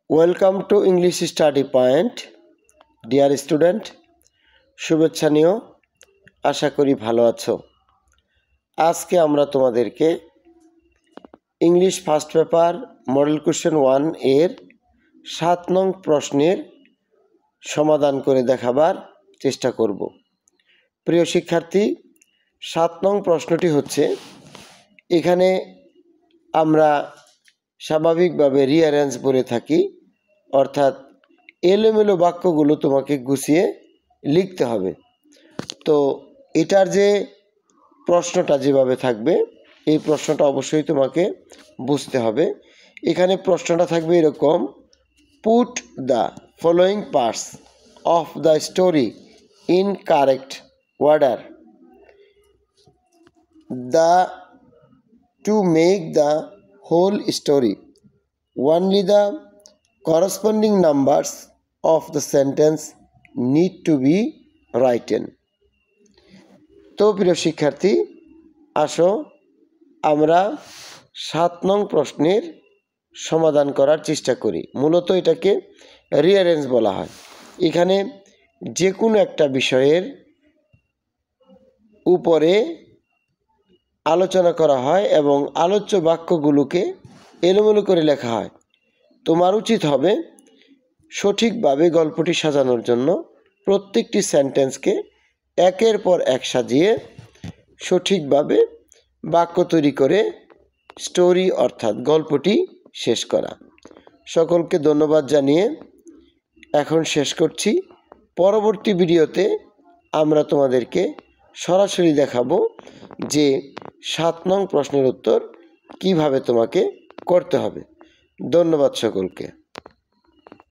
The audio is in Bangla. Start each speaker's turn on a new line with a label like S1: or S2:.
S1: Welcome to English study point dear student, শুভেচ্ছা নিও। আশা করি ভালো আছো। আজকে আমরা তোমাদেরকে English first paper model question 1 এর 7 নং প্রশ্নের সমাধান করে দেখাবার চেষ্টা করব। প্রিয় শিক্ষার্থী, 7 নং প্রশ্নটি হচ্ছে, এখানে আমরা স্বাভাবিকভাবে রিঅ্যারেঞ্জ বলে থাকি, অর্থাৎ এলোমেলো বাক্যগুলো তোমাকে গুছিয়ে লিখতে হবে। তো এটার যে প্রশ্নটা যেভাবে থাকবে, এই প্রশ্নটা অবশ্যই তোমাকে বুঝতে হবে। এখানে প্রশ্নটা থাকবে এরকম: put the following parts of the story in correct order to make the whole story. Only the corresponding numbers of the sentence need to be written. তো প্রিয় শিক্ষার্থী, আসো আমরা 7 নং প্রশ্নের সমাধান করার চেষ্টা করি। মূলত এটাকে রিঅ্যারেঞ্জ বলা হয়। এখানে যে কোনো একটা বিষয়ের উপরে আলোচনা করা হয় এবং আলোচ্য বাক্যগুলোকে এলোমেলো করে লেখা হয়। তোমার উচিত হবে সঠিকভাবে গল্পটি সাজানোর জন্য প্রত্যেকটি সেন্টেন্সকে একের পর এক সাজিয়ে সঠিকভাবে বাক্য তৈরি করে স্টোরি অর্থাৎ গল্পটি শেষ করা। সকলকে ধন্যবাদ জানিয়ে এখন শেষ করছি। পরবর্তী ভিডিওতে আমরা তোমাদেরকে সরাসরি দেখাবো যে 7 নং প্রশ্নের উত্তর কিভাবে তোমাকে করতে হবে। ধন্যবাদ সকলকে।